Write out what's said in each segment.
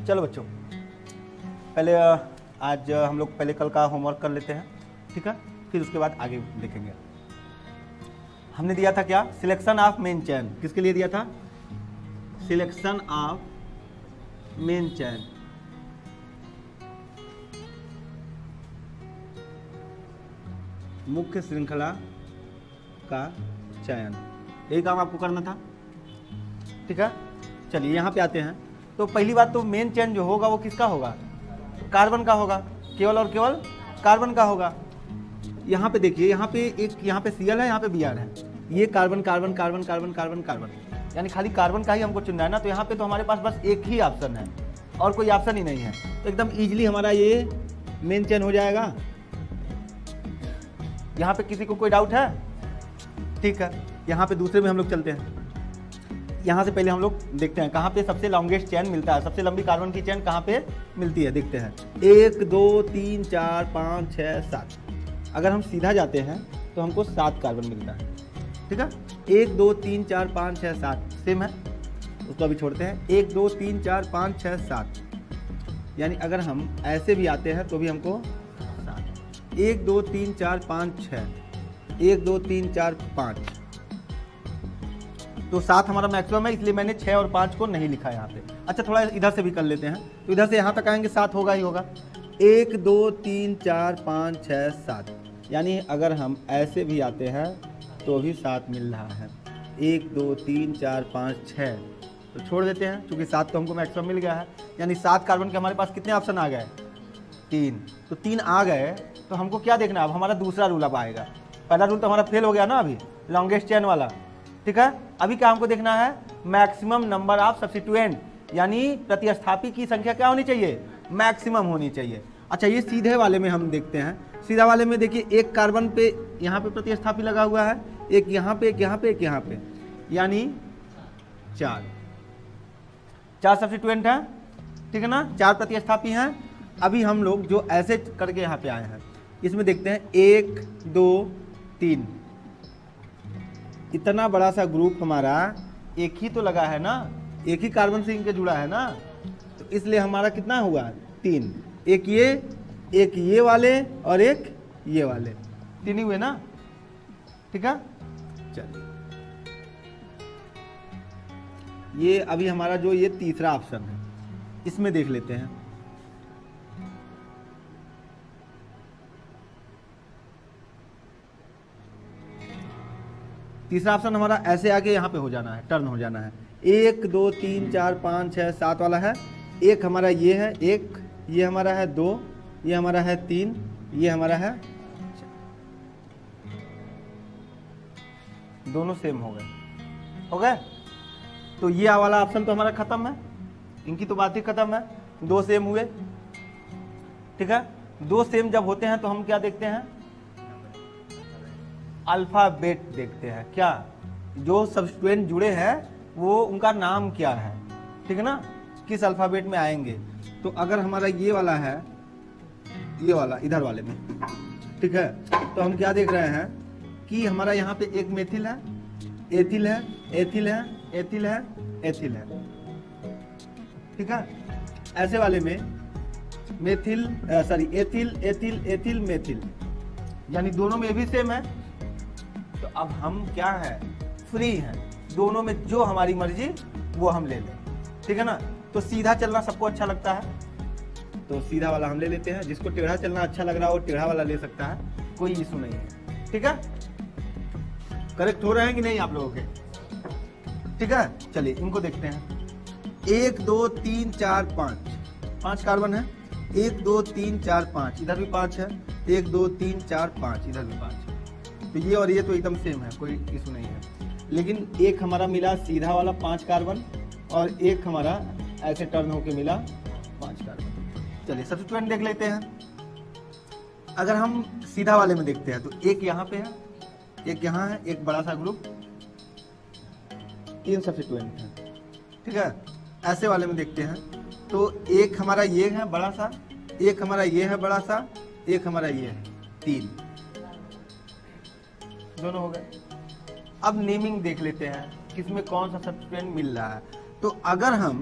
चलो बच्चों, पहले आज हम लोग पहले कल का होमवर्क कर लेते हैं, ठीक है, फिर उसके बाद आगे देखेंगे। हमने दिया था क्या, सिलेक्शन ऑफ मेन चैन। किसके लिए दिया था, सिलेक्शन ऑफ मेन चैन। मुख्य श्रृंखला का चयन, यही काम आपको करना था, ठीक है। चलिए यहाँ पे आते हैं। तो पहली बात तो मेन चेन जो होगा वो किसका होगा, कार्बन का होगा, केवल और केवल कार्बन का होगा। यहाँ पे देखिए, यहाँ पे एक, यहाँ पे Cl है, यहाँ पे Br है, ये carbon carbon carbon carbon carbon carbon, यानी खाली कार्बन का ही हमको चुनना है ना। तो यहाँ पे तो हमारे पास बस एक ही ऑप्शन है और कोई ऑप्शन ही नहीं है, तो एकदम इजीली हमारा ये मेन चेन हो जाएगा। यहाँ पे किसी को कोई डाउट है, ठीक है। यहाँ पे दूसरे में हम लोग चलते हैं। यहाँ से पहले हम लोग देखते हैं कहाँ पे सबसे लॉन्गेस्ट चेन मिलता है, सबसे लंबी कार्बन की चेन कहाँ पे मिलती है, देखते हैं। 1 2 3 4 5 6 7। अगर हम सीधा जाते हैं तो हमको 7 कार्बन मिलता है, ठीक है। 1 2 3 4 5 6 7 सेम है, उसको अभी छोड़ते हैं। 1 2 3 4 5 6 7, यानी अगर हम ऐसे भी आते हैं तो भी हमको 7। 1 2 3 4 5 6, 1 2 3 4 5, तो 7 हमारा मैक्सिमम है, इसलिए मैंने 6 और 5 को नहीं लिखा यहाँ पे। अच्छा, थोड़ा इधर से भी कर लेते हैं, तो इधर से यहाँ तक आएंगे 7 होगा ही होगा। 1 2 3 4 5 6 7, यानी अगर हम ऐसे भी आते हैं तो भी 7 मिल रहा है। 1 2 3 4 5 6, तो छोड़ देते हैं क्योंकि 7 तो हमको मैक्सिमम मिल गया है, यानी 7 कार्बन के हमारे पास कितने ऑप्शन आ गए, 3। तो 3 आ गए, तो हमको क्या देखना है, अब हमारा दूसरा रूल अब आएगा। पहला रूल तो हमारा फेल हो गया ना अभी, लॉन्गेस्ट चेन वाला, ठीक है। अभी क्या हमको देखना है, मैक्सिमम नंबर ऑफ सब्स्टिट्यूएंट, यानी प्रतिस्थापी की संख्या क्या होनी चाहिए, मैक्सिमम होनी चाहिए। अच्छा, ये सीधे वाले में हम देखते हैं। सीधा वाले में देखिए, एक कार्बन पे यहाँ पे प्रतिस्थापी लगा हुआ है, एक यहाँ पे, एक यहाँ पे, एक यहाँ पे, यानी 4 सब्स्टिट्यूएंट हैं, ठीक है ना, 4 प्रतिस्थापी हैं। अभी हम लोग जो ऐसे करके यहाँ पे आए हैं, इसमें देखते हैं 1 2 3, इतना बड़ा सा ग्रुप हमारा एक ही तो लगा है ना, एक ही कार्बन से इनके जुड़ा है ना, तो इसलिए हमारा कितना हुआ, 3। एक ये वाले और एक ये वाले, 3 ही हुए ना, ठीक है। चलिए, ये अभी हमारा जो ये तीसरा ऑप्शन है, इसमें देख लेते हैं। तीसरा ऑप्शन हमारा ऐसे आके यहाँ पे हो जाना है, टर्न हो जाना है। 1 2 3 4 5 6 7 वाला है, एक हमारा ये है, एक ये हमारा है, 2 ये हमारा है, 3 ये हमारा है, दोनों सेम हो गए। तो ये वाला ऑप्शन तो हमारा खत्म है, इनकी तो बात ही खत्म है, 2 सेम हुए, ठीक है। 2 सेम जब होते हैं तो हम क्या देखते हैं, अल्फाबेट देखते हैं। क्या, जो सब्स्टिट्यूएंट जुड़े हैं वो उनका नाम क्या है, ठीक है ना, किस अल्फाबेट में आएंगे। तो अगर हमारा ये वाला है, ये वाला इधर वाले में, ठीक है, तो हम क्या देख रहे हैं कि हमारा यहाँ पे एक मेथिल है, एथिल है, एथिल है, एथिल है, एथिल है, ठीक है। ऐसे वाले में methyl sorry ethyl ethyl ethyl methyl, यानी दोनों में भी सेम है। तो अब हम क्या है, फ्री हैं, दोनों में जो हमारी मर्जी वो हम ले लें, ठीक है ना। तो सीधा चलना सबको अच्छा लगता है, तो सीधा वाला हम ले लेते हैं। जिसको टेढ़ा चलना अच्छा लग रहा है वो टेढ़ा वाला ले सकता है, कोई इशू नहीं है, ठीक है। करेक्ट हो रहे हैं कि नहीं आप लोगों के, ठीक है। चलिए इनको देखते हैं। 1 2 3 4 5 कार्बन है, 1 2 3 4 5, इधर भी 5 है, 1 2 3 4 5, इधर भी 5 है। तो ये और ये तो एकदम सेम है, कोई इशू नहीं है। लेकिन एक हमारा मिला सीधा वाला 5 कार्बन और एक हमारा ऐसे टर्न होके मिला 5 कार्बन। चलिए सब्स्टिट्यूएंट देख लेते हैं। अगर हम सीधा वाले में देखते हैं तो एक यहाँ पे है, एक यहाँ है, एक बड़ा सा ग्रुप, 3 सब्स्टिट्यूएंट है, ठीक है। ऐसे वाले में देखते हैं तो एक हमारा ये है बड़ा सा, एक हमारा ये है बड़ा सा, एक हमारा ये है, 3 दोनों हो गए। अब नेमिंग देख लेते हैं किसमें कौन सा सब्स्टिट्यूएंट मिल रहा है। तो अगर हम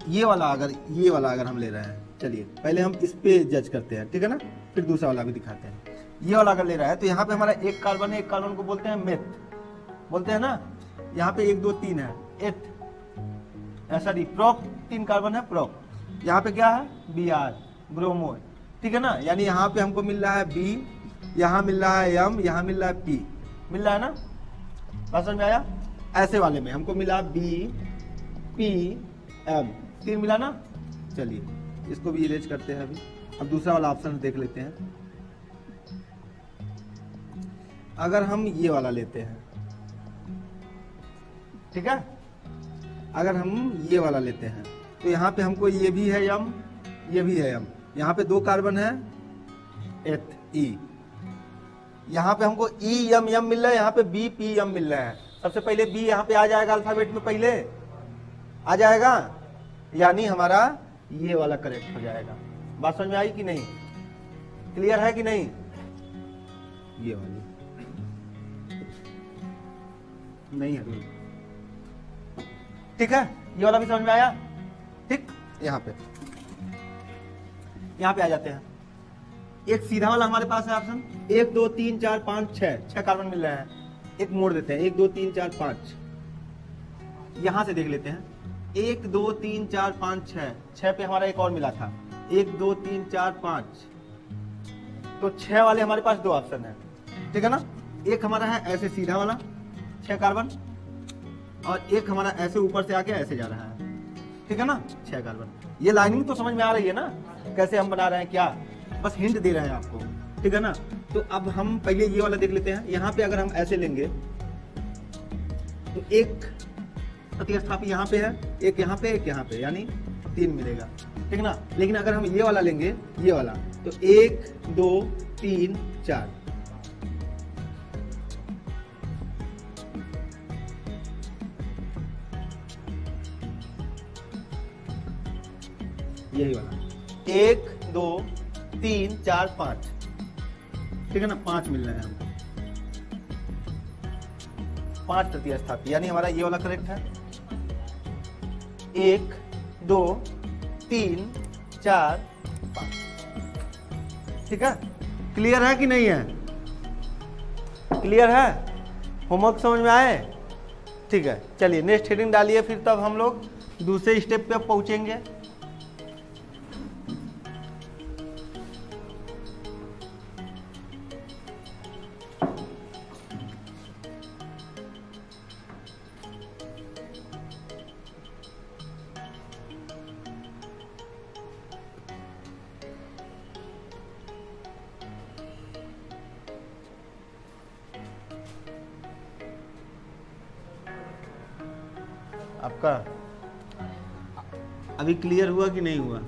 ये वाला अगर हम ले रहे हैं, चलिए पहले हम इस पे जज करते हैं, ठीक है ना, फिर दूसरा वाला भी दिखाते हैं। ये वाला अगर ले रहा है तो यहाँ पे हमारा एक कार्बन है, एक कार्बन को बोलते हैं मेथ, बोलते हैं ना। यहाँ पे 1 2 3 है, एथ, ऐसा नहीं, प्रोप 3 कार्बन है, प्रोप। यहाँ पे क्या है, Br, ब्रोमो, ठीक है ना। यानी यहाँ पे हमको मिल रहा है B, यहाँ मिल रहा है M, यहाँ मिल रहा है P, मिल रहा है ना, बात समझ में आया। ऐसे वाले में हमको मिला B P M, 3 मिला ना। चलिए इसको भी इरेज करते हैं अभी। अब दूसरा वाला ऑप्शन देख लेते हैं। अगर हम ये वाला लेते हैं, ठीक है, अगर हम ये वाला लेते हैं तो यहाँ पे हमको ये भी है M, ये भी है M, यहाँ पे 2 कार्बन है, एथ E, यहाँ पे हमको E M M मिल रहा है, यहाँ पे B P M मिल रहा है। सबसे पहले B यहाँ पे आ जाएगा अल्फाबेट में, पहले आ जाएगा, यानी हमारा ये वाला करेक्ट हो जाएगा। बात समझ में आई कि नहीं, क्लियर है कि नहीं। ये वाली नहीं है, ठीक है, ये वाला भी समझ में आया, ठीक। यहाँ पे आ जाते हैं। एक सीधा वाला हमारे पास है ऑप्शन, 1 2 3 4 5 6 कार्बन मिल रहे हैं। एक मोड़ देते हैं, 1 2 3 4 5, यहां से देख लेते हैं। 1 2 3 4 5 6 पे हमारा एक और मिला था, 1 2 3 4 5, तो 6 वाले हमारे पास 2 ऑप्शन है, ठीक है ना। एक हमारा है ऐसे सीधा वाला 6 कार्बन, और एक हमारा ऐसे ऊपर से आके ऐसे जा रहा है, ठीक है ना, 6 कार्बन। ये लाइनिंग तो समझ में आ रही है ना, कैसे हम बना रहे हैं, क्या बस हिंट दे रहे हैं आपको, ठीक है ना। तो अब हम पहले ये वाला देख लेते हैं। यहाँ पे अगर हम ऐसे लेंगे तो एक प्रतिस्थापी यहाँ पे है, एक यहाँ पे, एक यहाँ पे, यानी 3 मिलेगा, ठीक ना। लेकिन अगर हम ये वाला लेंगे, ये वाला, तो 1 2 3 4, यही वाला 1 2 3 4 5, ठीक है ना, 5 मिल रहे हैं हमको, 5 प्रतिस्थापी, यानी हमारा ये वाला करेक्ट है। 1 2 3 4 5, ठीक है। क्लियर है कि नहीं है, क्लियर है, होमवर्क समझ में आए, ठीक है। चलिए नेक्स्ट हेडिंग डालिए, फिर तब हम लोग दूसरे स्टेप पे पहुंचेंगे। आपका अभी क्लियर हुआ कि नहीं हुआ,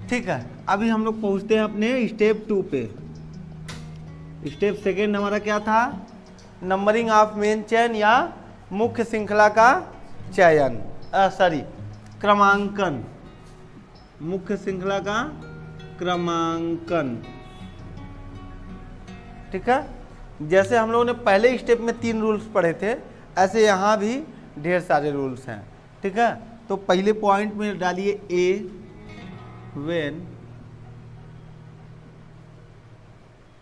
ठीक है। अभी हम लोग पहुंचते हैं अपने स्टेप 2 पे। स्टेप सेकेंड हमारा क्या था, नंबरिंग ऑफ मेन चेन या मुख्य श्रृंखला का चयन, क्रमांकन, मुख्य श्रृंखला का क्रमांकन, ठीक है। जैसे हम लोगों ने पहले स्टेप में 3 रूल्स पढ़े थे, ऐसे यहाँ भी ढेर सारे रूल्स हैं, ठीक है। तो पहले पॉइंट में डालिए ए, when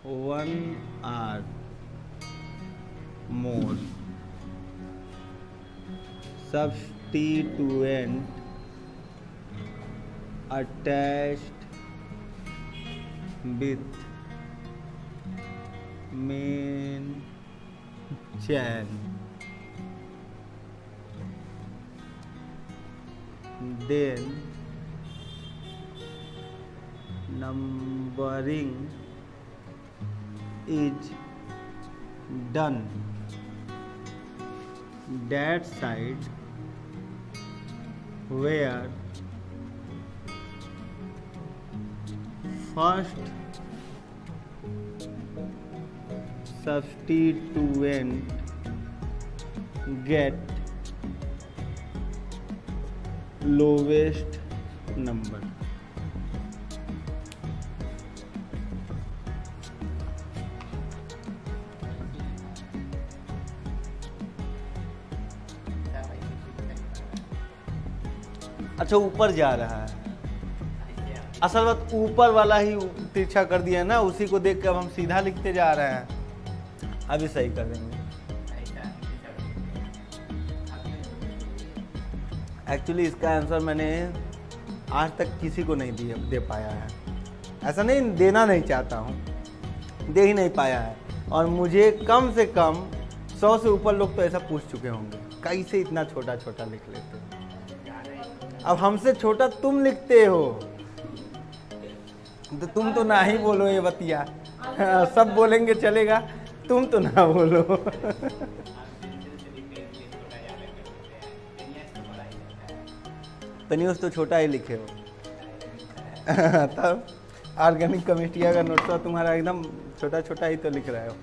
1 or more substituent attached with main chain, then numbering is done that side where first substituent get lowest number. अच्छा ऊपर जा रहा है, असल बात ऊपर वाला ही तिरछा कर दिया ना, उसी को देख कर अब हम सीधा लिखते जा रहे हैं। अभी सही कर देंगे। एक्चुअली इसका आंसर मैंने आज तक किसी को नहीं दे पाया है। ऐसा नहीं देना नहीं चाहता हूँ, दे ही नहीं पाया है। और मुझे कम से कम 100 से ऊपर लोग तो ऐसा पूछ चुके होंगे, कैसे इतना छोटा छोटा लिख लेते हो। अब हमसे छोटा तुम लिखते हो तो तुम तो ना ही बोलो ये बतिया। सब बोलेंगे चलेगा, तुम तो ना बोलो। तनियों तो छोटा ही लिखे हो। तब ऑर्गेनिक केमिस्ट्री का नोट तो तुम्हारा एकदम छोटा छोटा ही तो लिख रहे हो।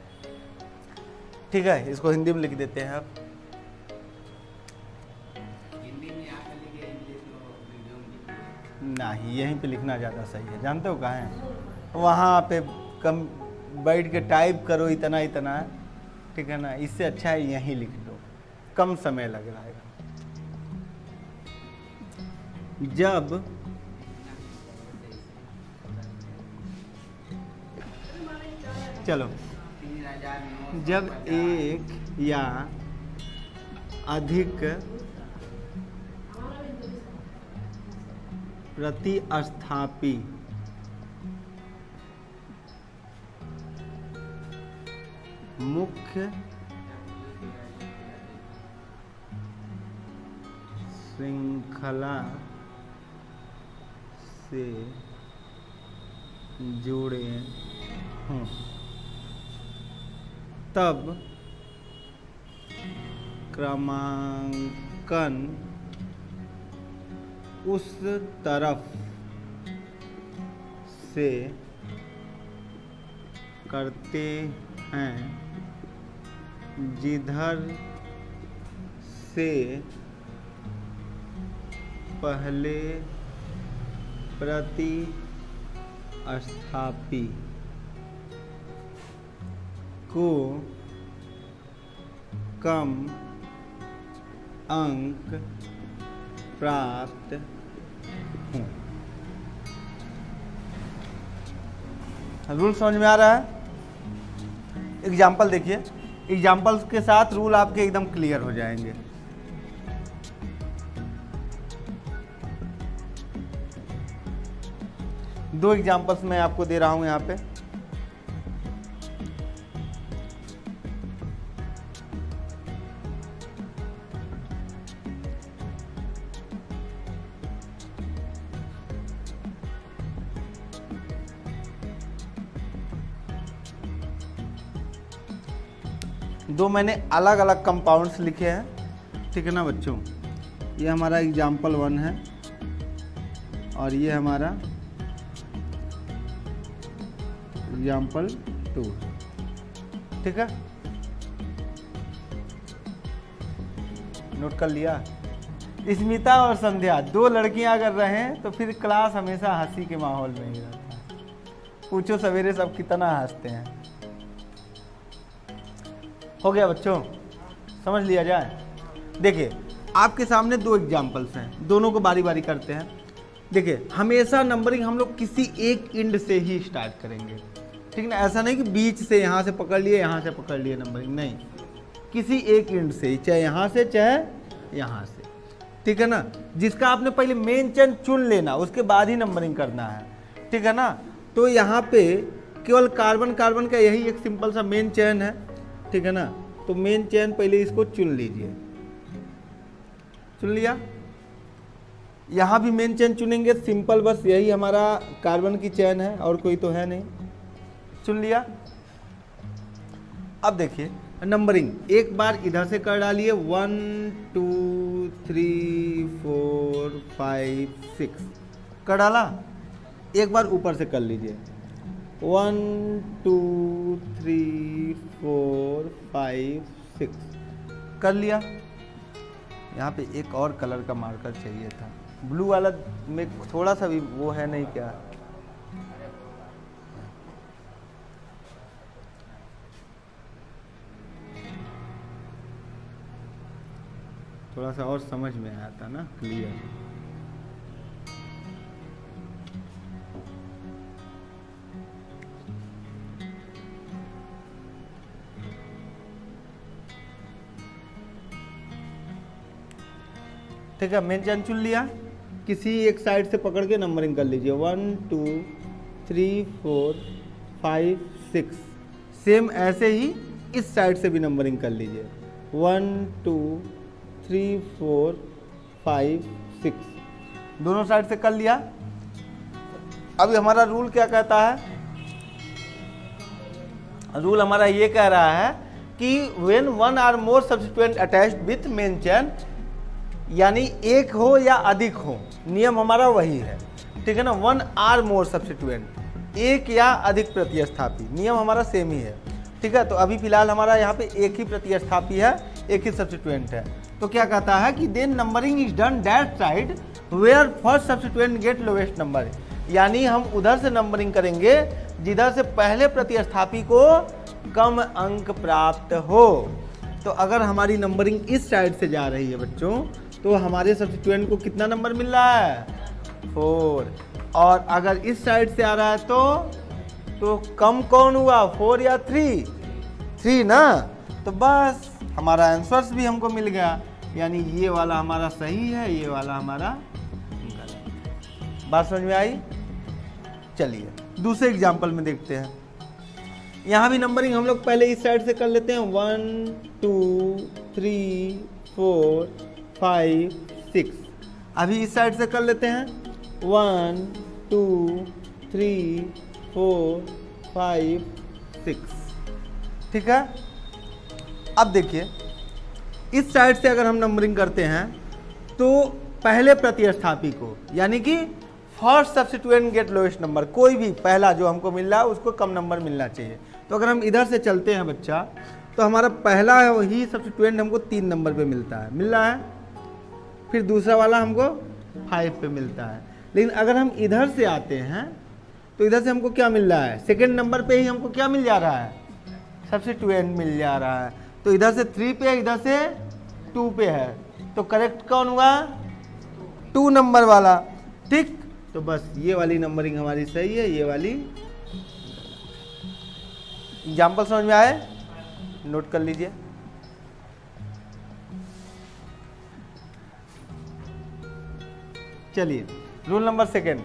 ठीक है, इसको हिंदी में लिख देते हैं आप। नहीं, यहीं पे लिखना ज़्यादा सही है। जानते हो कहाँ है? वहाँ पे कम बैठ के टाइप करो इतना इतना, ठीक है ना। इससे अच्छा है यहीं लिख दो, कम समय लग जाएगा। जब चलो, जब एक या अधिक प्रतिस्थापी मुख्य श्रृंखला से जुड़े हों तब क्रमांकन उस तरफ से करते हैं जिधर से पहले प्रतिस्थापी को कम अंक प्राप्त हों। रूल समझ में आ रहा है? एग्जाम्पल देखिए, एग्जाम्पल्स के साथ रूल आपके एकदम क्लियर हो जाएंगे। दो एग्जाम्पल्स मैं आपको दे रहा हूं यहां पे। दो मैंने अलग अलग कंपाउंड्स लिखे हैं, ठीक है ना बच्चों। ये हमारा एग्जाम्पल 1 है और ये हमारा एग्जाम्पल 2, ठीक है। नोट कर लिया? स्मिता और संध्या दो लड़कियां अगर रहें तो फिर क्लास हमेशा हंसी के माहौल में ही रहता है। पूछो सवेरे सब कितना हंसते हैं। हो गया बच्चों, समझ लिया जाए? देखिए आपके सामने दो एग्जाम्पल्स हैं, दोनों को बारी बारी करते हैं। देखिए हमेशा नंबरिंग हम लोग किसी एक इंड से ही स्टार्ट करेंगे, ठीक ना। ऐसा नहीं कि बीच से यहाँ से पकड़ लिए यहाँ से पकड़ लिए नंबरिंग, नहीं, किसी एक इंड से, चाहे यहाँ से चाहे यहाँ से, ठीक है ना। जिसका आपने पहले मेन चेन चुन लेना, उसके बाद ही नंबरिंग करना है, ठीक है ना। तो यहाँ पे केवल कार्बन कार्बन का यही एक सिंपल सा मेन चेन है, ठीक है ना। तो मेन चेन पहले इसको चुन लीजिए, चुन लिया। यहाँ भी मेन चेन चुनेंगे, सिंपल, बस यही हमारा कार्बन की चेन है और कोई तो है नहीं, चुन लिया। अब देखिए नंबरिंग एक बार इधर से कर डालिए, 1 2 3 4 5 6 कर डाला। एक बार ऊपर से कर लीजिए, 1 2 3 4 5 6 कर लिया। यहाँ पे एक और कलर का मार्कर चाहिए था, ब्लू वाला में थोड़ा सा भी वो है नहीं क्या? थोड़ा सा और समझ में आया था ना, क्लियर। ठीक है, मेन चैन चुन लिया, किसी एक साइड से पकड़ के नंबरिंग कर लीजिए 1 2 3 4 5 6। सेम ऐसे ही इस साइड से भी नंबरिंग कर लीजिए 1 2 3 4 5 6। दोनों साइड से कर लिया। अभी हमारा रूल क्या कहता है? रूल हमारा ये कह रहा है कि when one or more substituent attached with main chain, यानी एक हो या अधिक हो, नियम हमारा वही है। ठीक है ना, वन आर मोर सब्स्टिट्यूएंट, एक या अधिक प्रतिस्थापी, नियम हमारा सेम ही है। ठीक है, तो अभी फिलहाल हमारा यहाँ पे एक ही प्रतिस्थापी है, एक ही सब्स्टिट्यूएंट है। तो क्या कहता है कि then numbering is done that side where first substituent get lowest number, यानी हम उधर से नंबरिंग करेंगे जिधर से पहले प्रतिस्थापी को कम अंक प्राप्त हो। तो अगर हमारी नंबरिंग इस साइड से जा रही है बच्चों, तो हमारे सब्स्टिट्यूएंट को कितना नंबर मिल रहा है? 4। और अगर इस साइड से आ रहा है तो कम कौन हुआ, 4 या 3? 3 ना। तो बस हमारा आंसर्स भी हमको मिल गया, यानी ये वाला हमारा सही है, ये वाला हमारा गलत। बात समझ में आई? चलिए दूसरे एग्जाम्पल में देखते हैं। यहाँ भी नंबरिंग हम लोग पहले इस साइड से कर लेते हैं 1 2 3 4 5 6। अभी इस साइड से कर लेते हैं 1 2 3 4 5 6। ठीक है, अब देखिए इस साइड से अगर हम नंबरिंग करते हैं तो पहले प्रतिस्थापी को, यानी कि first substituent get lowest number, कोई भी पहला जो हमको मिल रहा है उसको कम नंबर मिलना चाहिए। तो अगर हम इधर से चलते हैं बच्चा, तो हमारा पहला है वही सब्स्टिट्यूएंट हमको 3 नंबर पे मिलता है, मिल रहा है। फिर दूसरा वाला हमको 5 पे मिलता है। लेकिन अगर हम इधर से आते हैं तो इधर से हमको क्या मिल रहा है? सेकेंड नंबर पे ही हमको क्या मिल जा रहा है? सब्स्टिट्यूएंट मिल जा रहा है। तो इधर से 3 पे, इधर से 2 पे है, तो करेक्ट कौन हुआ? 2 नंबर वाला। ठीक, तो बस ये वाली नंबरिंग हमारी सही है, ये वाली। एग्जाम्पल समझ में आए? नोट कर लीजिए। चलिए rule number second,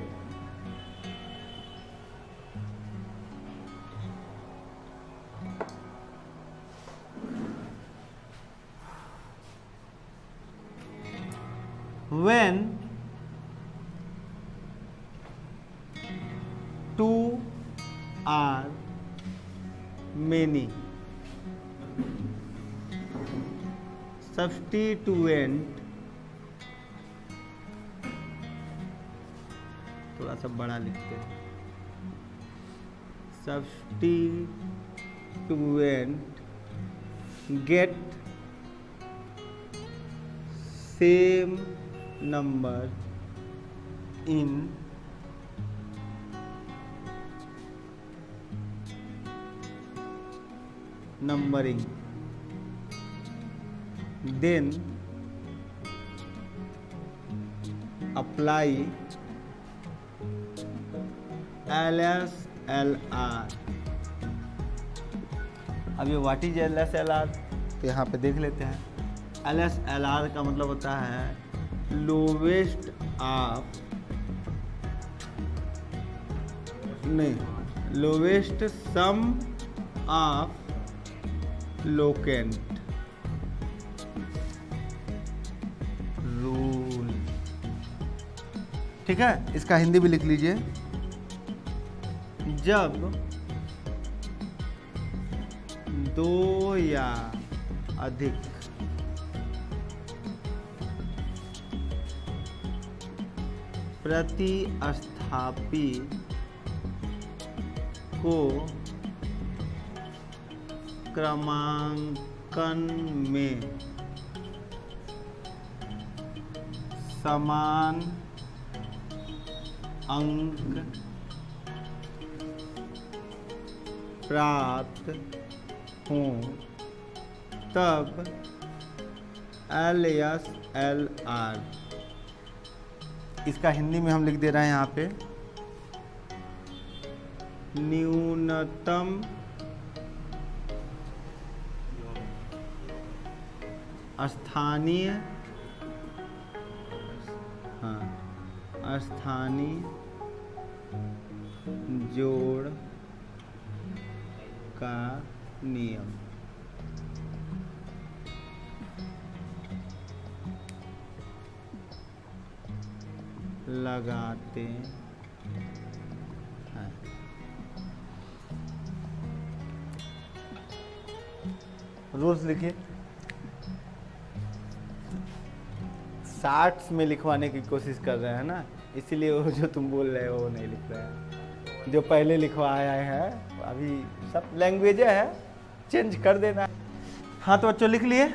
when 2 are many substituent, थोड़ा सा बड़ा लिखते हैं, substituent get same number in numbering, then apply LSLR। अब ये व्हाट इज LSLR, तो यहाँ पे देख लेते हैं। LSLR का मतलब होता है लोवेस्ट ऑफ, नहीं, lowest sum of locant rule. ठीक है, इसका हिंदी भी लिख लीजिए। जब 2 या अधिक प्रतिस्थापी को क्रमांकन में समान अंक प्राप्त हों तब LSLR, इसका हिंदी में हम लिख दे रहे हैं यहाँ पे न्यूनतम स्थानीय, हाँ, स्थानीय जोड़ का नियम। लगाते हैं। रूल्स लिखिए। 60 में लिखवाने की कोशिश कर रहे हैं ना, इसीलिए वो जो तुम बोल रहे हो वो नहीं लिख रहे हैं। जो पहले लिखवाया है, अभी सब लैंग्वेज है, चेंज कर देना। हाँ तो बच्चों लिख लिए,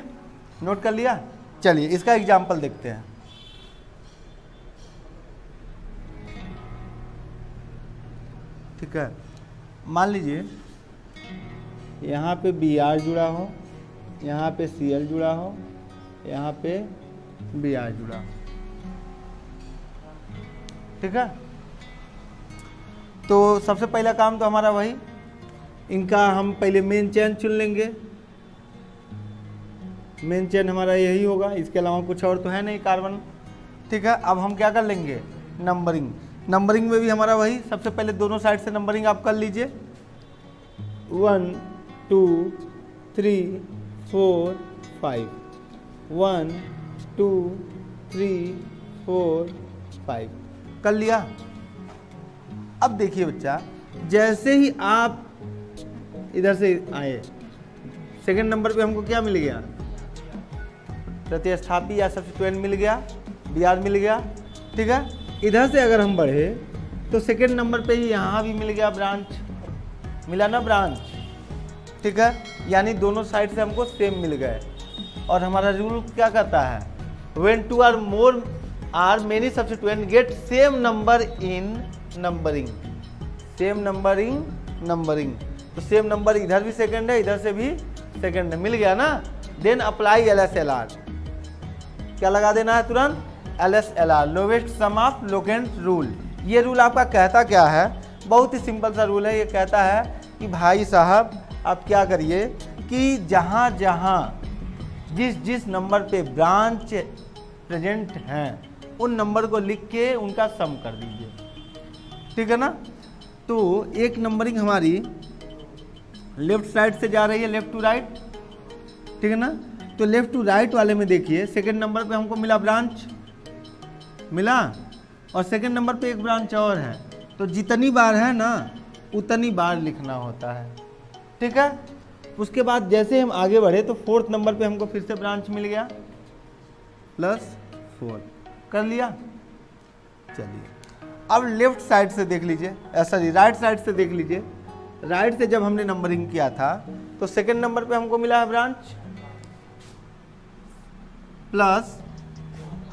नोट कर लिया। चलिए इसका एग्जाम्पल देखते हैं। ठीक है, मान लीजिए यहाँ पे BR जुड़ा हो, यहाँ पे CL जुड़ा हो, यहाँ पे BR जुड़ा हो। ठीक है, तो सबसे पहला काम तो हमारा वही, इनका हम पहले मेन चेन चुन लेंगे। मेन चेन हमारा यही होगा, इसके अलावा कुछ और तो है नहीं कार्बन। ठीक है, अब हम क्या कर लेंगे, नंबरिंग। नंबरिंग में भी हमारा वही, सबसे पहले दोनों साइड से नंबरिंग आप कर लीजिए। 1 2 3 4 5, 1 2 3 4 5 कर लिया। अब देखिए बच्चा, जैसे ही आप इधर से आए, सेकंड नंबर पे हमको क्या मिल गया, प्रतिस्थापी या सब्स्टिट्यूएंट मिल गया, BR मिल गया। ठीक है, इधर से अगर हम बढ़े तो सेकंड नंबर पे ही यहाँ भी मिल गया ब्रांच, मिला ना ब्रांच। ठीक है, यानी दोनों साइड से हमको सेम मिल गए। और हमारा रूल क्या कहता है, when two or more are many substituent get same number in numbering, same number in numbering। तो सेम नंबर इधर भी सेकंड है, इधर से भी सेकंड है, मिल गया ना। देन अप्लाई LSLR, क्या लगा देना है तुरंत, LSLR, lowest sum of locant rule. ये रूल आपका कहता क्या है, बहुत ही सिंपल सा रूल है। ये कहता है कि भाई साहब आप क्या करिए कि जहाँ जहाँ जिस जिस नंबर पे ब्रांच प्रेजेंट हैं उन नंबर को लिख के उनका सम कर दीजिए। ठीक है ना। तो एक नंबरिंग हमारी लेफ्ट साइड से जा रही है, लेफ्ट टू राइट। ठीक है ना। तो लेफ्ट टू राइट वाले में देखिए सेकंड नंबर पे हमको मिला ब्रांच, मिला, और सेकंड नंबर पे एक ब्रांच और है। तो जितनी बार है ना उतनी बार लिखना होता है। ठीक है। उसके बाद जैसे हम आगे बढ़े तो फोर्थ नंबर पे हमको फिर से ब्रांच मिल गया, +4 कर लिया। चलिए अब लेफ्ट साइड से देख लीजिए, सॉरी राइट साइड से देख लीजिए। राइट से जब हमने नंबरिंग किया था तो सेकंड नंबर पे हमको मिला है ब्रांच, प्लस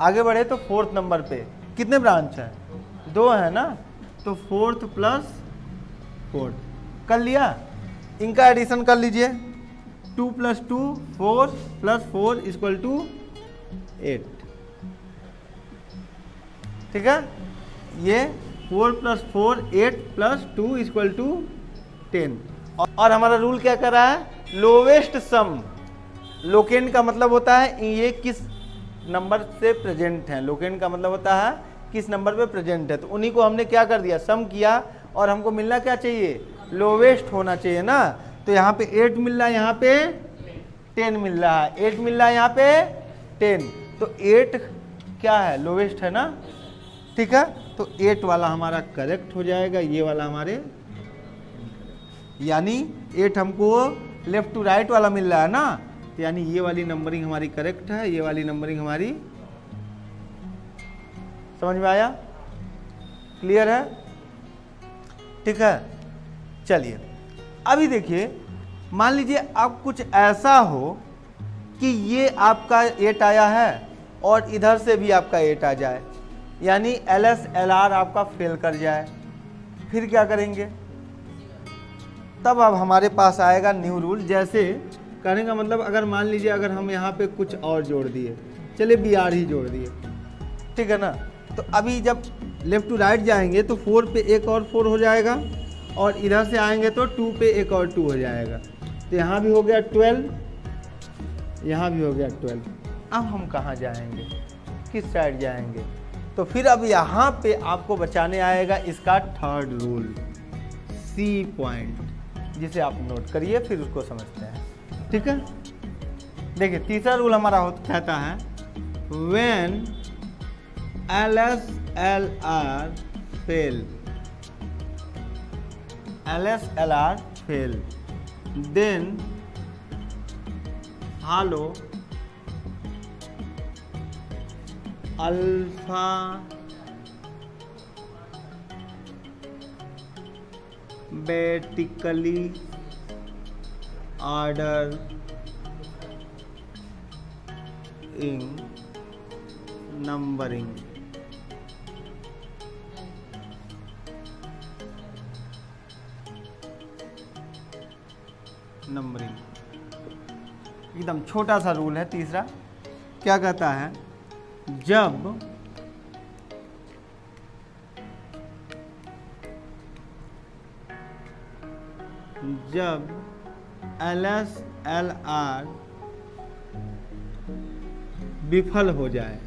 आगे बढ़े तो फोर्थ नंबर पे कितने ब्रांच है, 2 है ना। तो फोर्थ प्लस फोर्थ कर लिया। इनका एडिशन कर लीजिए, 2 + 2 4 + 4 = 8। ठीक है। ये 4 + 4 8 + 2 = 10। और हमारा रूल क्या कर रहा है, लोवेस्ट सम। लोकेंट का मतलब होता है ये किस नंबर से प्रेजेंट है, लोकेंट का मतलब होता है किस नंबर पे प्रेजेंट है। तो उन्हीं को हमने क्या कर दिया, सम किया, और हमको मिलना क्या चाहिए, लोवेस्ट होना चाहिए ना। तो यहाँ पे 8 मिल रहा है, यहाँ पे 10 मिल रहा है, 8 मिल रहा है, यहाँ पे 10। तो 8 क्या है, लोवेस्ट है ना। ठीक है। तो 8 वाला हमारा करेक्ट हो जाएगा, ये वाला हमारे, यानी 8 हमको लेफ्ट टू राइट वाला मिल रहा है ना। तो यानी ये वाली नंबरिंग हमारी करेक्ट है, ये वाली नंबरिंग हमारी, समझ में आया, क्लियर है। ठीक है। चलिए अभी देखिए, मान लीजिए अब कुछ ऐसा हो कि ये आपका 8 आया है और इधर से भी आपका 8 आ जाए, यानी LS-LR आपका फेल कर जाए, फिर क्या करेंगे? तब अब हमारे पास आएगा न्यू रूल। जैसे कहने का मतलब, अगर मान लीजिए अगर हम यहाँ पे कुछ और जोड़ दिए, चलिए BR ही जोड़ दिए, ठीक है ना, तो अभी जब लेफ्ट टू राइट जाएंगे तो 4 पे एक और 4 हो जाएगा, और इधर से आएंगे तो 2 पे एक और 2 हो जाएगा। तो यहाँ भी हो गया 12, यहाँ भी हो गया 12। अब हम कहाँ जाएंगे, किस साइड जाएंगे? तो फिर अब यहाँ पे आपको बचाने आएगा इसका थर्ड रूल, C पॉइंट, जिसे आप नोट करिए, फिर उसको समझते हैं, ठीक है। देखिए तीसरा रूल हमारा कहता है when LS-LR fail, LS-LR fail, then follow alphabetically order in numbering। एकदम छोटा सा रूल है तीसरा। क्या कहता है, जब LS-LR विफल हो जाए,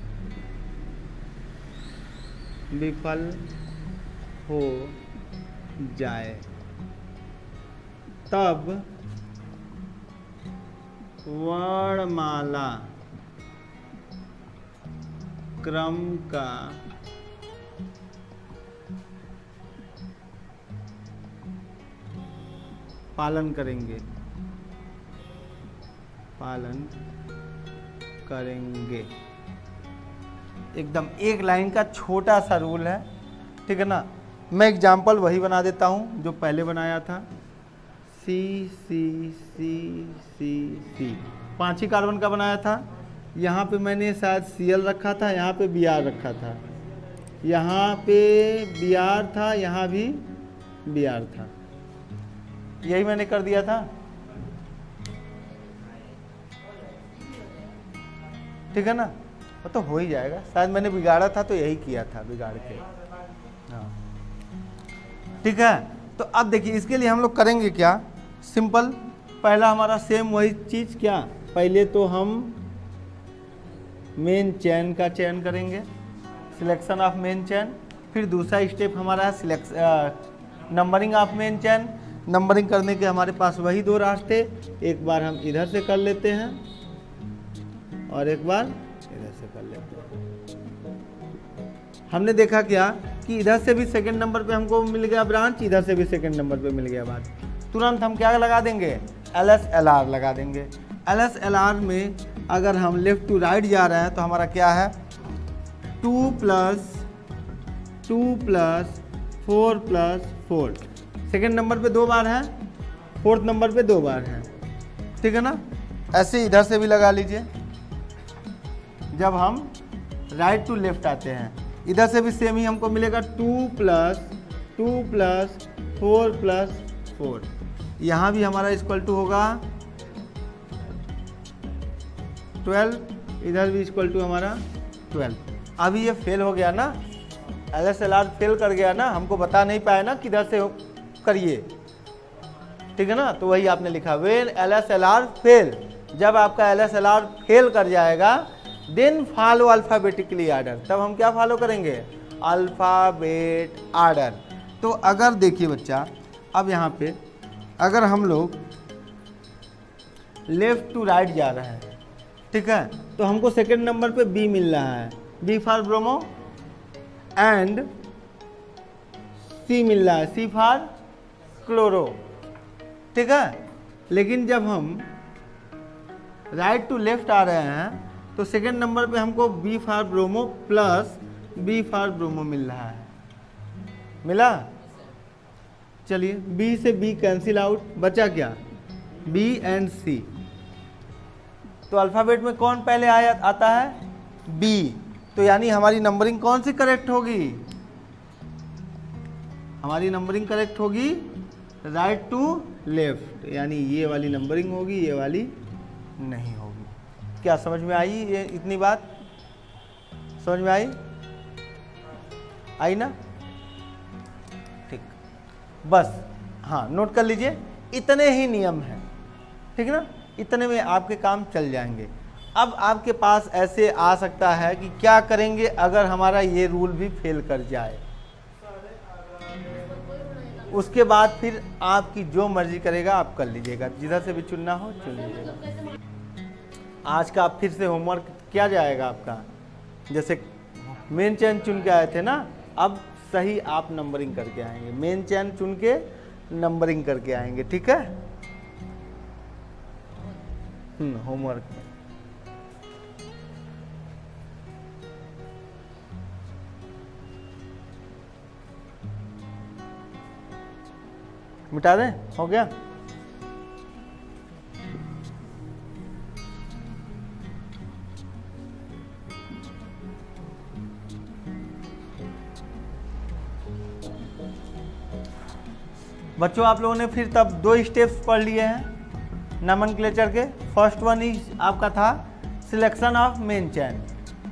तब वर्णमाला क्रम का पालन करेंगे, एकदम एक लाइन का छोटा सा रूल है, ठीक है ना। मैं एग्जाम्पल वही बना देता हूं जो पहले बनाया था, C C C C C, 5 ही कार्बन का बनाया था। यहाँ पे मैंने शायद Cl रखा था, यहाँ पे Br रखा था, यहाँ पे Br था, यहाँ भी Br था, यही मैंने कर दिया था, ठीक है ना। वो तो हो ही जाएगा, शायद मैंने बिगाड़ा था तो यही किया था, बिगाड़ के। हाँ ठीक है। तो अब देखिए इसके लिए हम लोग करेंगे क्या, सिंपल, पहला हमारा सेम वही चीज़, क्या, पहले तो हम मेन चेन का चयन करेंगे, सिलेक्शन ऑफ मेन चेन। फिर दूसरा स्टेप हमारा है numbering of main chain. Numbering करने के हमारे पास वही 2 रास्ते, एक बार हम इधर से कर लेते हैं और एक बार इधर से कर लेते हैं। हमने देखा क्या कि इधर से भी सेकंड नंबर पे हमको मिल गया ब्रांच, इधर से भी सेकंड नंबर पे मिल गया ब्रांच, तुरंत हम क्या लगा देंगे, LS-LR लगा देंगे। LS-LR में अगर हम लेफ्ट टू राइट जा रहे हैं तो हमारा क्या है, 2 + 4 + 4, सेकेंड नंबर पे 2 बार है, फोर्थ नंबर पे 2 बार है, ठीक है ना। ऐसे इधर से भी लगा लीजिए, जब हम राइट टू लेफ्ट आते हैं इधर से भी सेम ही हमको मिलेगा, 2 + 4 + 4, यहाँ भी हमारा इक्वल टू होगा 12, इधर भी इक्वल टू हमारा 12। अभी ये फेल हो गया ना, LS-LR फेल कर गया ना, हमको बता नहीं पाया ना किधर से करिए, ठीक है ना। तो वही आपने लिखा, व्हेन LS-LR फेल, जब आपका LS-LR फेल कर जाएगा, देन फॉलो अल्फाबेटिकली आर्डर, तब हम क्या फॉलो करेंगे, अल्फाबेट आर्डर। तो अगर देखिए बच्चा, अब यहाँ पे अगर हम लोग लेफ्ट टू राइट जा रहे हैं, ठीक है, तो हमको सेकंड नंबर पे B मिल रहा है, B for bromo, and C मिल रहा है, C फॉर क्लोरो, ठीक है। लेकिन जब हम राइट टू लेफ्ट आ रहे हैं तो सेकंड नंबर पे हमको B for bromo plus B for bromo मिल रहा है, मिला। चलिए B से B कैंसिल आउट, बचा क्या, B एंड C। तो अल्फाबेट में कौन पहले आता है, B, तो यानी हमारी नंबरिंग कौन सी करेक्ट होगी? हमारी नंबरिंग करेक्ट होगी राइट टू लेफ्ट, यानी ये वाली नंबरिंग होगी, ये वाली नहीं होगी। क्या समझ में आई ये इतनी बात? समझ में आई? आई ना? ठीक, बस हाँ नोट कर लीजिए, इतने ही नियम हैं, ठीक है ना? इतने में आपके काम चल जाएंगे। अब आपके पास ऐसे आ सकता है कि क्या करेंगे अगर हमारा ये रूल भी फेल कर जाए, उसके बाद फिर आपकी जो मर्जी करेगा आप कर लीजिएगा, जिधर से भी चुनना हो चुन लीजिएगा। आज का फिर से होमवर्क क्या जाएगा आपका, जैसे मेन चैन चुन के आए थे ना, अब सही आप नंबरिंग करके आएंगे, मेन चैन चुन के नंबरिंग करके आएंगे, ठीक है? होमवर्क में मिटा दें, हो गया? बच्चों आप लोगों ने फिर तब 2 स्टेप्स पढ़ लिए हैं नॉमेनक्लेचर के। फर्स्ट वन ही आपका था सिलेक्शन ऑफ मेन चैन,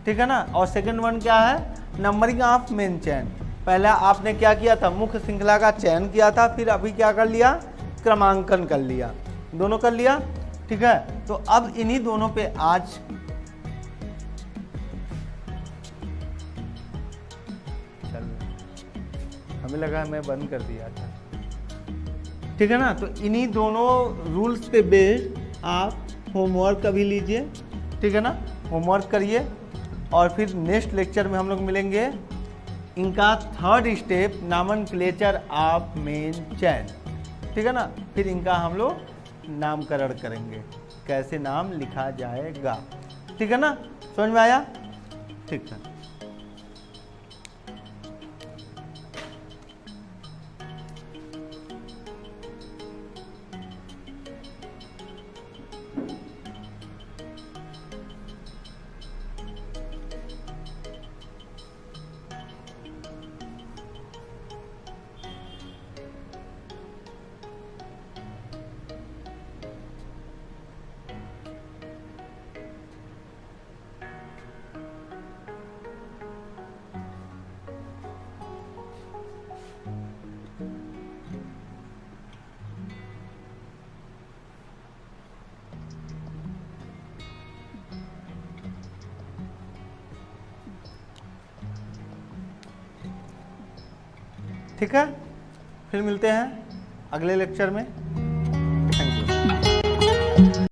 ठीक है ना? और सेकंड वन क्या है? नंबरिंग ऑफ मेन चैन। पहला आपने क्या किया था? मुख्य श्रृंखला का चयन किया था, फिर अभी क्या कर लिया? क्रमांकन कर लिया, दोनों कर लिया, ठीक है? तो अब इन्हीं दोनों पे आज चल, हमें लगा मैं बंद कर दिया था, ठीक है ना? तो इन्हीं दोनों रूल्स पे बेस्ड आप होमवर्क अभी लीजिए, ठीक है ना? होमवर्क करिए और फिर नेक्स्ट लेक्चर में हम लोग मिलेंगे। इनका third step nomenclature of main चैन, ठीक है ना? फिर इनका हम लोग नामकरण करेंगे, कैसे नाम लिखा जाएगा, ठीक है ना? समझ में आया? ठीक है। ठीक है, फिर मिलते हैं अगले लेक्चर में।